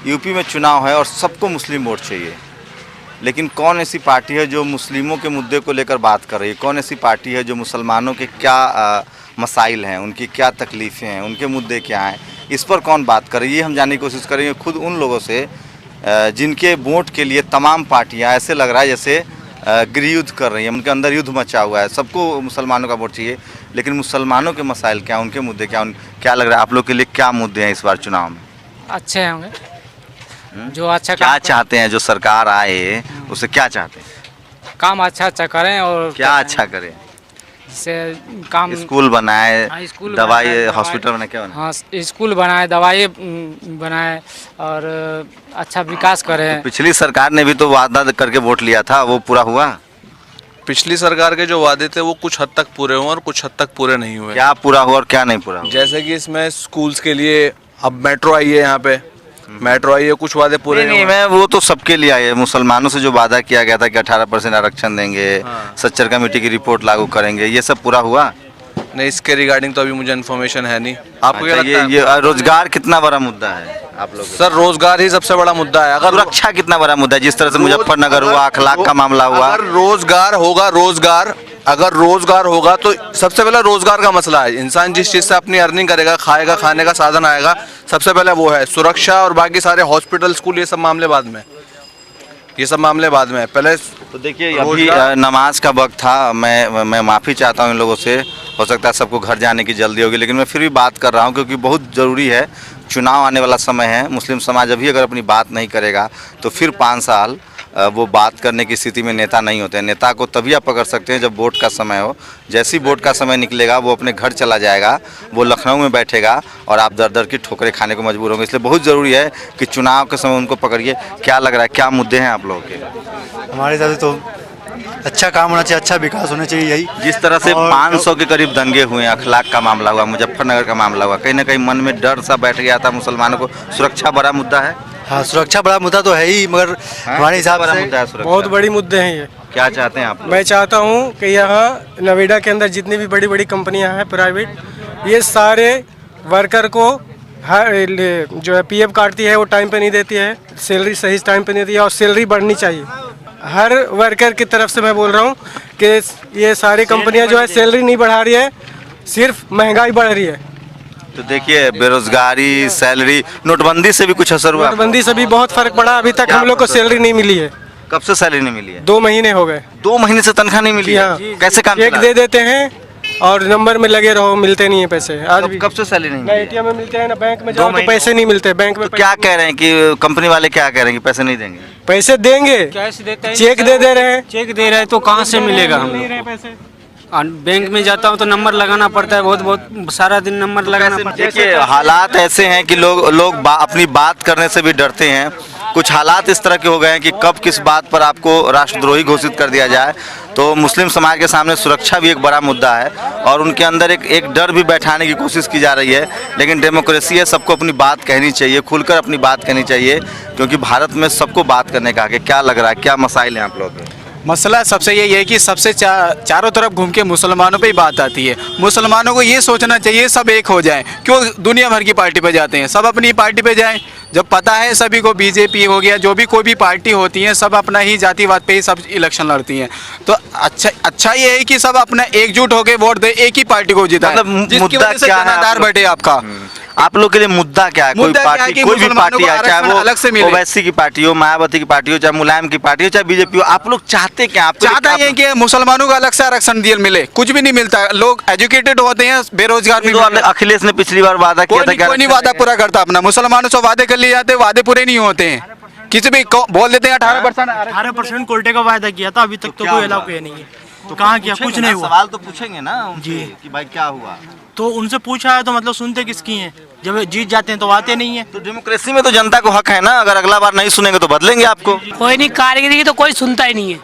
UP में चुनाव है और सबको मुस्लिम वोट चाहिए, लेकिन कौन ऐसी पार्टी है जो मुस्लिमों के मुद्दे को लेकर बात कर रही है? कौन ऐसी पार्टी है जो मुसलमानों के क्या मसाइल हैं, उनकी क्या तकलीफ़ें हैं, उनके मुद्दे क्या हैं, इस पर कौन बात कर रही है? ये हम जानने की कोशिश करेंगे खुद उन लोगों से जिनके वोट के लिए तमाम पार्टियां, ऐसे लग रहा है जैसे गृहयुद्ध कर रही हैं, उनके अंदर युद्ध मचा हुआ है। सबको मुसलमानों का वोट चाहिए, लेकिन मुसलमानों के मसाइल क्या, उनके मुद्दे क्या, क्या लग रहा है आप लोग के लिए क्या मुद्दे हैं इस बार चुनाव में? अच्छे होंगे जो अच्छा क्या चाहते हैं? जो सरकार आए उसे क्या चाहते हैं? काम अच्छा करें और क्या अच्छा करें? जैसे काम स्कूल बनाए, स्कूल दवाई, बनाए, हॉस्पिटल बनाए, क्या बनाए? हाँ स्कूल बनाए, दवाई बनाए और अच्छा विकास करें। पिछली सरकार ने भी तो वादा करके वोट लिया था, वो पूरा हुआ? पिछली सरकार के जो वादे थे वो कुछ हद तक पूरे हुए और कुछ हद तक पूरे नहीं हुए। क्या पूरा हुआ और क्या नहीं पूरा हुआ? जैसे कि इसमें स्कूल्स के लिए अब मेट्रो आई है, यहाँ पे मेट्रो आई है, कुछ वादे पूरे नहीं, मैं वो तो सबके लिए आए। मुसलमानों से जो वादा किया गया था कि 18% आरक्षण देंगे, सच्चर कमेटी की रिपोर्ट लागू करेंगे, ये सब पूरा हुआ? नहीं, इसके रिगार्डिंग तो अभी मुझे इन्फॉर्मेशन है नहीं। आपको क्या लगता है? ये रोजगार कितना बड़ा मुद्दा है आप लोग? सर रोजगार ही सबसे बड़ा मुद्दा है। अगर सुरक्षा कितना बड़ा मुद्दा है? जिस तरह से मुजफ्फरनगर हुआ, अखलाक का मामला हुआ। अगर रोजगार होगा तो सबसे पहले रोजगार का मसला है। इंसान जिस चीज़ से अपनी अर्निंग करेगा, खाएगा, खाने का साधन आएगा, सबसे पहले वो है। सुरक्षा और बाकी सारे हॉस्पिटल, स्कूल, ये सब मामले बाद में, पहले तो देखिए अभी नमाज का वक्त था, मैं माफ़ी चाहता हूँ इन लोगों से। हो सकता है सबको घर जाने की जल्दी होगी, लेकिन मैं फिर भी बात कर रहा हूँ क्योंकि बहुत ज़रूरी है। चुनाव आने वाला समय है, मुस्लिम समाज अभी अगर अपनी बात नहीं करेगा तो फिर 5 साल वो बात करने की स्थिति में नेता नहीं होते हैं। नेता को तभी आप पकड़ सकते हैं जब वोट का समय हो। जैसे ही वोट का समय निकलेगा वो अपने घर चला जाएगा, वो लखनऊ में बैठेगा और आप दर दर की ठोकरें खाने को मजबूर होंगे। इसलिए बहुत ज़रूरी है कि चुनाव के समय उनको पकड़िए। क्या लग रहा है, क्या मुद्दे हैं आप लोगों के? हमारे हिसाब से तो अच्छा काम होना चाहिए, अच्छा विकास होना चाहिए। यही जिस तरह से 500 के करीब दंगे हुए, अखलाक का मामला हुआ, मुजफ्फरनगर का मामला हुआ, कहीं ना कहीं मन में डर सा बैठ गया था मुसलमानों को। सुरक्षा बड़ा मुद्दा है। हाँ, सुरक्षा बड़ा मुद्दा तो है ही, मगर हमारे हिसाब से मुद्दा है सुरक्षा। बहुत बड़ी मुद्दे हैं ये। क्या चाहते हैं आप लोग? मैं चाहता हूँ कि यहाँ नोएडा के अंदर जितनी भी बड़ी बड़ी कंपनियाँ हैं प्राइवेट, ये सारे वर्कर को जो है पीएफ काटती है वो टाइम पे नहीं देती है, सैलरी सही टाइम पे नहीं देती है, और सैलरी बढ़नी चाहिए हर वर्कर की तरफ से। मैं बोल रहा हूँ कि ये सारी कंपनियाँ जो है सैलरी नहीं बढ़ा रही है, सिर्फ महंगाई बढ़ रही है। तो देखिए बेरोजगारी, सैलरी, नोटबंदी से भी कुछ असर हुआ? नोटबंदी से भी बहुत फर्क पड़ा। अभी तक हम लोग को सैलरी नहीं मिली है। कब से सैलरी नहीं मिली है? 2 महीने हो गए। 2 महीने से तनख्वाह नहीं मिली है? हाँ, कैसे काम चेक दे देते हैं और नंबर में लगे रहो, मिलते नहीं है पैसे। आज भी कब से सैलरी नहीं ना मिली? एटीएम में मिलते हैं ना बैंक में जाओ तो पैसे नहीं मिलते। बैंक में क्या कह रहे हैं कि कंपनी वाले क्या कह रहे हैं कि पैसे नहीं देंगे? पैसे देंगे, कैश देते हैं, चेक दे रहे हैं। चेक दे रहे हैं तो कहाँ से मिलेगा हम लोग को? पैसे बैंक में जाता हूँ तो नंबर लगाना पड़ता है, बहुत सारा दिन नंबर लगाना पड़ता है। देखिए हालात ऐसे हैं कि लोग अपनी बात करने से भी डरते हैं। कुछ हालात इस तरह के हो गए हैं कि कब किस बात पर आपको राष्ट्रद्रोही घोषित कर दिया जाए। तो मुस्लिम समाज के सामने सुरक्षा भी एक बड़ा मुद्दा है और उनके अंदर एक डर भी बैठाने की कोशिश की जा रही है। लेकिन डेमोक्रेसी है, सबको अपनी बात कहनी चाहिए, खुलकर अपनी बात कहनी चाहिए, क्योंकि भारत में सबको बात करने का हक है। क्या लग रहा है, क्या मसाइल हैं आप लोगों के? मसला सबसे यही है कि सबसे चारों तरफ घूम के मुसलमानों पे ही बात आती है। मुसलमानों को ये सोचना चाहिए सब एक हो जाएं। क्यों दुनिया भर की पार्टी पे जाते हैं? सब अपनी पार्टी पे जाएं। जब पता है सभी को, बीजेपी हो गया, जो भी कोई भी पार्टी होती है, सब अपना ही जातिवाद पे ही सब इलेक्शन लड़ती हैं। तो अच्छा ये है कि सब अपना एकजुट होकर वोट दे, एक ही पार्टी को जिताएं, जिसकी वजह से जनाधार बढ़े आपका। आप लोग के लिए मुद्दा क्या है? कोई पार्टी, कोई भी पार्टी है, चाहे वो अलग से मिले, ओवैसी की पार्टी हो, मायावती की पार्टी हो, चाहे मुलायम की पार्टी हो, चाहे बीजेपी हो, आप लोग चाहते क्या? आप चाहता है कि मुसलमानों को अलग से आरक्षण दिया मिले। कुछ भी नहीं मिलता, लोग एजुकेटेड होते हैं, बेरोजगार भी। अखिलेश ने पिछली बार वादा किया था, कोई नहीं वादा पूरा करता अपना। मुसलमानों से वादे कर लिए जाते, वादे पूरे नहीं होते हैं। किसी भी बोल देते हैं 18% कोटे का वायदा किया था, अभी तक तो कोई अलाउ किया नहीं है। तो कहाँ किया? कुछ नहीं हुआ। सवाल तो पूछेंगे ना जी कि भाई क्या हुआ। तो उनसे पूछा है तो मतलब सुनते किसकी हैं? जब जीत जाते हैं तो आते नहीं है। तो डेमोक्रेसी में तो जनता को हक है ना, अगर अगला बार नहीं सुनेंगे तो बदलेंगे आपको। कोई नहीं, कारीगरी तो कोई सुनता ही नहीं है।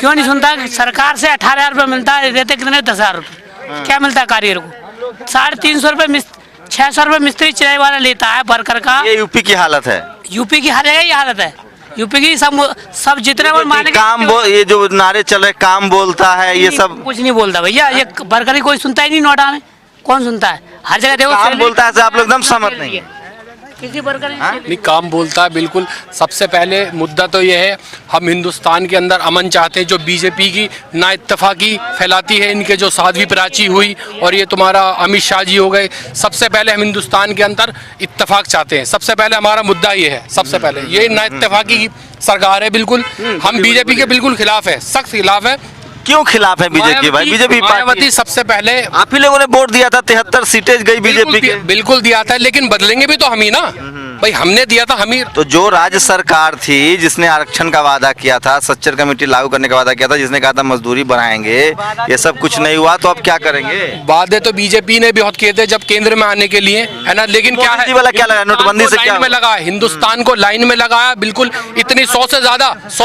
क्यों नहीं सुनता? सरकार से 18,000 रुपये मिलता है, देते कितने? 10,000 रुपये। क्या मिलता है कारीगर को? 350 रुपये 600 रुपये मिस्त्री चिराई वाला लेता है वर्कर का। ये यूपी की हालत है। यूपी की हर जगह ये हालत है। यूपी की सब जितने वो माने ये जो नारे चल रहे, काम बोलता है, ये सब कुछ नहीं बोलता भैया। ये वर्कर ही कोई सुनता ही नहीं। नोएडा में कौन सुनता है? हर जगह देखो काम बोलता है। आप लोग एकदम सहमत नहीं है? किसी वर्कर नहीं, काम बोलता है बिल्कुल। सबसे पहले मुद्दा तो ये है, हम हिंदुस्तान के अंदर अमन चाहते हैं। जो बीजेपी की ना इत्तेफाकी फैलाती है, इनके जो साध्वी प्राची हुई और ये तुम्हारा अमित शाह जी हो गए, सबसे पहले हम हिंदुस्तान के अंदर इत्तेफाक चाहते हैं। सबसे पहले हमारा मुद्दा ये है, सबसे पहले ये ना इत्तेफाकी की सरकार है बिल्कुल। हम बीजेपी के बिल्कुल खिलाफ है, सख्त खिलाफ है। क्यों खिलाफ है बीजेपी भाई? बीजेपी मायावती सबसे पहले, आप ही लोगों ने वोट दिया था, 73 सीटें गई बीजेपी के। बिल्कुल दिया था, लेकिन बदलेंगे भी तो हम ही ना भाई, हमने दिया था हम ही। तो जो राज्य सरकार थी जिसने आरक्षण का वादा किया था, सच्चर कमेटी लागू करने का वादा किया था, जिसने कहा था मजदूरी बढ़ाएंगे, ये सब कुछ नहीं हुआ, तो अब क्या करेंगे? वादे तो बीजेपी ने बहुत किए थे जब केंद्र में आने के लिए, है ना, लेकिन क्या है, वाला क्या लगा? नोटबंदी से क्या लाइन में लगाया, हिंदुस्तान को लाइन में लगाया बिल्कुल। इतनी 100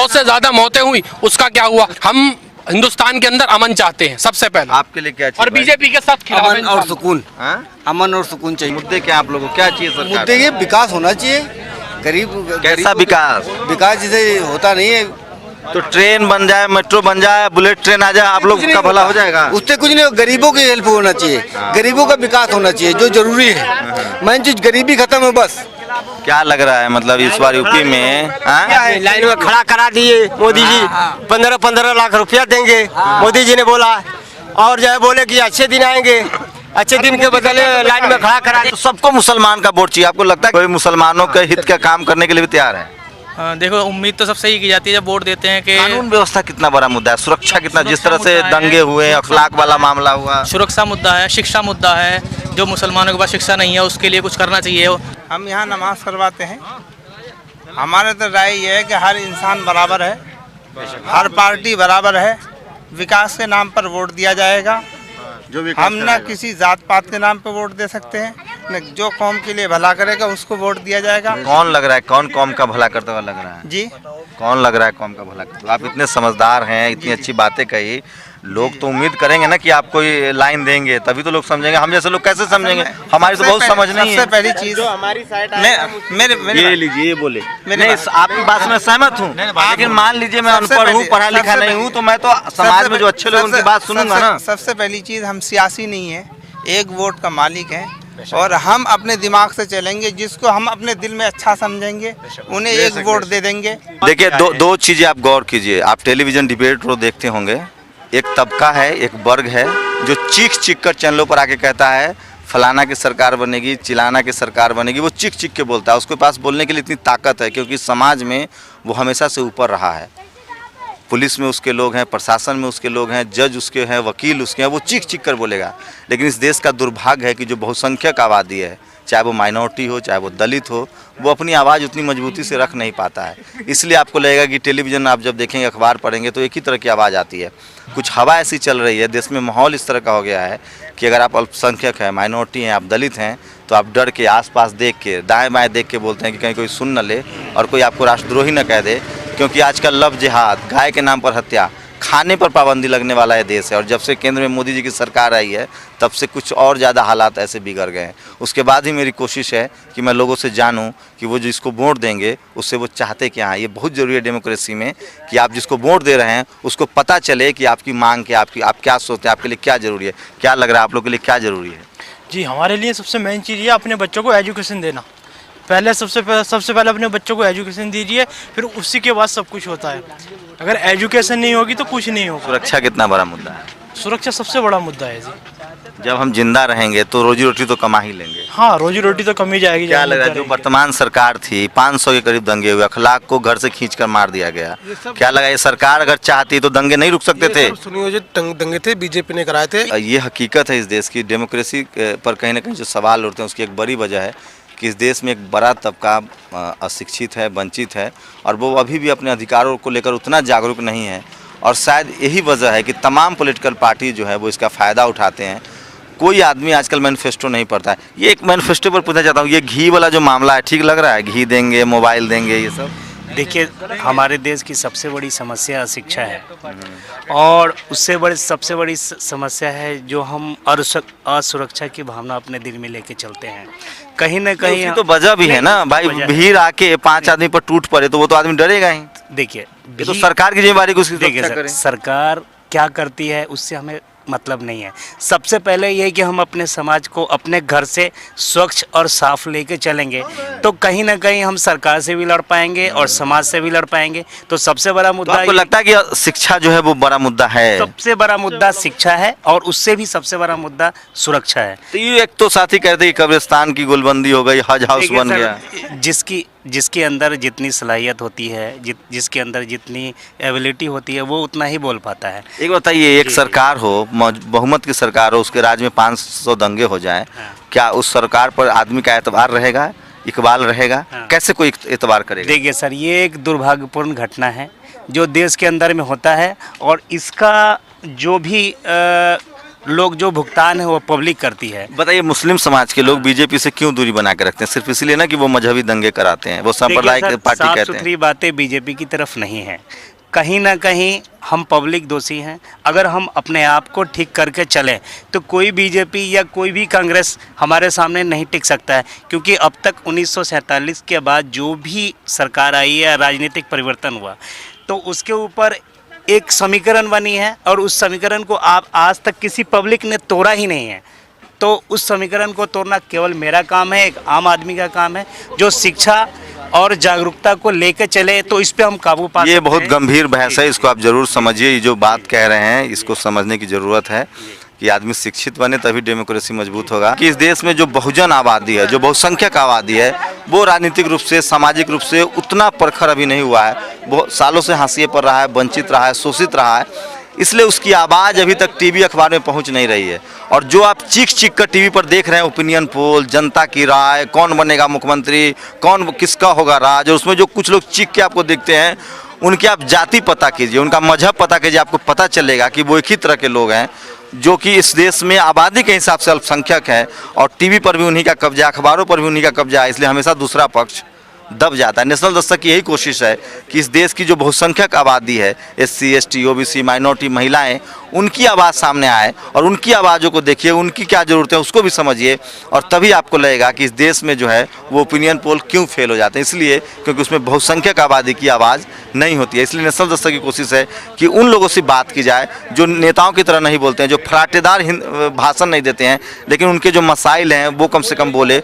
से ज्यादा मौतें हुई, उसका क्या हुआ? हम हिंदुस्तान के अंदर अमन चाहते हैं सबसे पहले। आपके लिए क्या चाहिए? और बीजेपी के साथ खिलाफ अमन और सुकून, हाँ? अमन और सुकून चाहिए। मुद्दे क्या आप लोगों को क्या चाहिए सरकार? मुद्दे ये विकास होना चाहिए। कैसा विकास? विकास जैसे होता नहीं है, तो ट्रेन बन जाए, मेट्रो बन जाए, बुलेट ट्रेन आ जाए, आप लोग का भला हो जाएगा। उससे कुछ नहीं, गरीबों की हेल्प होना चाहिए, गरीबों का विकास होना चाहिए, जो जरूरी है। मेन चीज गरीबी खत्म है बस। क्या लग रहा है मतलब इस बार यूपी में? लाइन में खड़ा करा दिए मोदी जी, 15-15 लाख रुपया देंगे, मोदी जी ने बोला। और जो है बोले कि अच्छे दिन आएंगे, अच्छे दिन के बदले लाइन में खड़ा करा। तो सबको मुसलमान का वोट चाहिए? आपको लगता है कोई मुसलमानों के हित का काम करने के लिए भी तैयार है? देखो, उम्मीद तो सबसे ही की जाती है जब वोट देते हैं कि कानून व्यवस्था कितना बड़ा मुद्दा है, सुरक्षा कितना, जिस तरह से दंगे हुए, अखलाक वाला मामला हुआ, सुरक्षा मुद्दा है, शिक्षा मुद्दा है। जो मुसलमानों के पास शिक्षा नहीं है उसके लिए कुछ करना चाहिए। हम यहाँ नमाज करवाते हैं। हमारे तो राय ये है कि हर इंसान बराबर है, हर पार्टी बराबर है, विकास के नाम पर वोट दिया जाएगा। हम न किसी जात पात के नाम पर वोट दे सकते हैं, न जो कौम के लिए भला करेगा उसको वोट दिया जाएगा। कौन लग रहा है, कौन कौम का भला करता हुआ लग रहा है जी? कौन लग रहा है कौम का भला करता हुआ? आप इतने समझदार हैं, इतनी अच्छी बातें कही, लोग तो उम्मीद करेंगे ना कि आप कोई लाइन देंगे, तभी तो लोग समझेंगे। हम जैसे लोग कैसे समझेंगे? हमारी तो बहुत समझ नहीं है। सबसे पहली चीज जो हमारी साइड ये लीजिए, ये बोले, नहीं आपकी बात में सहमत हूँ, लेकिन मान लीजिए मैं अनपढ़ हूँ, पढ़ा लिखा नहीं हूँ, तो मैं तो समाज में जो अच्छे लोग उनकी बात सुनूंगा ना। सबसे पहली चीज, हम सियासी नहीं है, एक वोट का मालिक है, और हम अपने दिमाग से चलेंगे। जिसको हम अपने दिल में अच्छा समझेंगे उन्हें एक वोट दे देंगे। देखिए, दो चीजें आप गौर कीजिए। आप टेलीविजन डिबेट वो देखते होंगे, एक तबका है, एक वर्ग है जो चीख चीख कर चैनलों पर आके कहता है फलाना की सरकार बनेगी, चिलाना की सरकार बनेगी। वो चीख चीख के बोलता है, उसके पास बोलने के लिए इतनी ताकत है क्योंकि समाज में वो हमेशा से ऊपर रहा है। पुलिस में उसके लोग हैं, प्रशासन में उसके लोग हैं, जज उसके हैं, वकील उसके हैं, वो चीख चीख कर बोलेगा। लेकिन इस देश का दुर्भाग्य है कि जो बहुसंख्यक आबादी है, चाहे वो माइनॉरिटी हो, चाहे वो दलित हो, वो अपनी आवाज़ उतनी मजबूती से रख नहीं पाता है। इसलिए आपको लगेगा कि टेलीविज़न आप जब देखेंगे, अखबार पढ़ेंगे, तो एक ही तरह की आवाज़ आती है। कुछ हवा ऐसी चल रही है, देश में माहौल इस तरह का हो गया है कि अगर आप अल्पसंख्यक हैं, माइनॉरिटी हैं, आप दलित हैं, तो आप डर के आसपास देख के, दाएं बाएं देख के बोलते हैं कि कहीं कोई सुन न ले और कोई आपको राष्ट्रद्रोही न कह दे। क्योंकि आजकल लव जिहाद, गाय के नाम पर हत्या, खाने पर पाबंदी लगने वाला है देश है। और जब से केंद्र में मोदी जी की सरकार आई है, तब से कुछ और ज़्यादा हालात ऐसे बिगड़ गए हैं। उसके बाद ही मेरी कोशिश है कि मैं लोगों से जानूं कि वो जिसको वोट देंगे उससे वो चाहते क्या हैं। ये बहुत ज़रूरी है डेमोक्रेसी में कि आप जिसको वोट दे रहे हैं उसको पता चले कि आपकी मांग क्या, आप क्या सोचते हैं, आपके लिए क्या ज़रूरी है। क्या लग रहा है आप लोग के लिए क्या ज़रूरी है? जी, हमारे लिए सबसे मेन चीज़ ये अपने बच्चों को एजुकेशन देना। पहले सबसे पहले अपने बच्चों को एजुकेशन दीजिए, फिर उसी के बाद सब कुछ होता है। अगर एजुकेशन नहीं होगी तो कुछ नहीं होगा। सुरक्षा कितना बड़ा मुद्दा है? सुरक्षा सबसे बड़ा मुद्दा है जी। जब हम जिंदा रहेंगे तो रोजी रोटी तो कमा ही लेंगे। हाँ, रोजी रोटी तो कम ही जाएगी। क्या लग रहा है जो वर्तमान सरकार थी, 500 के करीब दंगे हुए, अखलाक को घर से खींचकर मार दिया गया, क्या लगा ये सरकार अगर चाहती तो दंगे नहीं रुक सकते थे? सुनियोजित दंगे थे, बीजेपी ने कराए थे। ये हकीकत है इस देश की। डेमोक्रेसी पर कहीं ना कहीं जो सवाल उठते हैं उसकी एक बड़ी वजह है कि इस देश में एक बड़ा तबका अशिक्षित है, वंचित है, और वो अभी भी अपने अधिकारों को लेकर उतना जागरूक नहीं है। और शायद यही वजह है कि तमाम पॉलिटिकल पार्टी जो है वो इसका फ़ायदा उठाते हैं। कोई आदमी आजकल मैनिफेस्टो नहीं पढ़ता है। ये एक मैनिफेस्टो पर पूछना चाहता हूँ, ये घी वाला जो मामला है, ठीक लग रहा है? घी देंगे, मोबाइल देंगे, ये सब। देखिए, हमारे देश की सबसे बड़ी समस्या अशिक्षा है, और उससे सबसे बड़ी समस्या है जो हम असुरक्षा की भावना अपने दिल में लेके चलते हैं। कहीं ना कहीं तो वजह भी है ना भाई, भीड़ आके 5 आदमी पर टूट पड़े तो वो तो आदमी डरेगा ही। देखिए, ये तो सरकार की जिम्मेदारी को उसकी देखिए सरकार क्या करती है उससे हमें मतलब नहीं है। सबसे पहले ये कि हम अपने समाज को अपने घर से स्वच्छ और साफ लेके चलेंगे तो कहीं ना कहीं हम सरकार से भी लड़ पाएंगे और समाज से भी लड़ पाएंगे। तो सबसे बड़ा तो मुद्दा आपको लगता है कि शिक्षा जो है वो बड़ा मुद्दा है? सबसे बड़ा मुद्दा शिक्षा है और उससे भी सबसे बड़ा मुद्दा सुरक्षा है। तो ये एक तो साथी कहते हैं कि कब्रिस्तान की गोलबंदी हो गई, हज हाउस देखिए बन सर, गया। जिसके अंदर जितनी सलाहियत होती है, जिसके अंदर जितनी एबिलिटी होती है, वो उतना ही बोल पाता है। एक बताइए, एक सरकार हो, बहुमत की सरकार हो, उसके राज्य में 500 दंगे हो जाएं, क्या उस सरकार पर आदमी का एतबार रहेगा, इकबाल रहेगा? कैसे कोई एतबार करेगा? देखिए सर, ये एक दुर्भाग्यपूर्ण घटना है जो देश के अंदर में होता है और इसका जो भी लोग जो भुगतान है वो पब्लिक करती है। बताइए, मुस्लिम समाज के लोग बीजेपी से क्यों दूरी बना के रखते हैं? सिर्फ इसलिए ना कि वो मजहबी दंगे कराते हैं, वो सांप्रदायिक पार्टी कहते हैं। साफ सुथरी बातें बीजेपी की तरफ नहीं है। कहीं ना कहीं हम पब्लिक दोषी हैं। अगर हम अपने आप को ठीक करके चलें तो कोई बीजेपी या कोई भी कांग्रेस हमारे सामने नहीं टिक सकता है, क्योंकि अब तक 1947 के बाद जो भी सरकार आई है, राजनीतिक परिवर्तन हुआ, तो उसके ऊपर एक समीकरण बनी है और उस समीकरण को आप आज तक किसी पब्लिक ने तोड़ा ही नहीं है। तो उस समीकरण को तोड़ना केवल मेरा काम है, एक आम आदमी का काम है जो शिक्षा और जागरूकता को लेकर चले, तो इस पे हम काबू पा सकते हैं। ये बहुत गंभीर बहस है, इसको आप जरूर समझिए। ये जो बात कह रहे हैं इसको समझने की ज़रूरत है कि आदमी शिक्षित बने तभी डेमोक्रेसी मजबूत होगा। कि इस देश में जो बहुजन आबादी है, जो बहुसंख्यक आबादी है, वो राजनीतिक रूप से, सामाजिक रूप से उतना प्रखर अभी नहीं हुआ है। बहुत सालों से हाशिए पर रहा है, वंचित रहा है, शोषित रहा है, इसलिए उसकी आवाज़ अभी तक टीवी अखबार में पहुंच नहीं रही है। और जो आप चीख कर टीवी पर देख रहे हैं, ओपिनियन पोल, जनता की राय, कौन बनेगा मुख्यमंत्री, कौन किसका होगा राज, और उसमें जो कुछ लोग चीख के आपको दिखते हैं, उनकी आप जाति पता कीजिए, उनका मजहब पता कीजिए, आपको पता चलेगा कि वो एक ही तरह के लोग हैं जो कि इस देश में आबादी के हिसाब से अल्पसंख्यक है। और टीवी पर भी उन्हीं का कब्जा, अखबारों पर भी उन्हीं का कब्जा है, इसलिए हमेशा दूसरा पक्ष दब जाता है। नेशनल दस्तक की यही कोशिश है कि इस देश की जो बहुसंख्यक आबादी है, SC, ST, OBC, माइनॉरिटी, महिलाएं, उनकी आवाज़ सामने आए और उनकी आवाज़ों को देखिए, उनकी क्या ज़रूरत है उसको भी समझिए, और तभी आपको लगेगा कि इस देश में जो है वो ओपिनियन पोल क्यों फेल हो जाते हैं। इसलिए क्योंकि उसमें बहुसंख्यक आबादी की आवाज़ नहीं होती है। इसलिए नेशनल दस्तक की कोशिश है कि उन लोगों से बात की जाए जो नेताओं की तरह नहीं बोलते हैं, जो फराटेदार भाषण नहीं देते हैं, लेकिन उनके जो मसाइल हैं वो कम से कम बोले।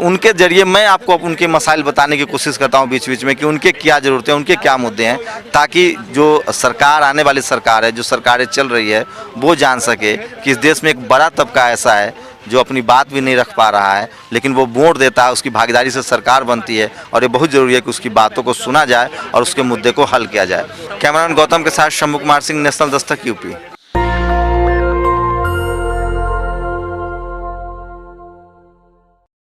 उनके जरिए मैं आपको उनके मसाइल बताने की कोशिश करता हूं बीच बीच में कि उनके क्या ज़रूरतें हैं, उनके क्या मुद्दे हैं, ताकि जो सरकार, आने वाली सरकार है, जो सरकारें चल रही है, वो जान सके कि इस देश में एक बड़ा तबका ऐसा है जो अपनी बात भी नहीं रख पा रहा है, लेकिन वो वोट देता है, उसकी भागीदारी से सरकार बनती है, और ये बहुत ज़रूरी है कि उसकी बातों को सुना जाए और उसके मुद्दे को हल किया जाए। कैमरामैन गौतम के साथ शंभू कुमार सिंह, नेशनल दस्तक, UP।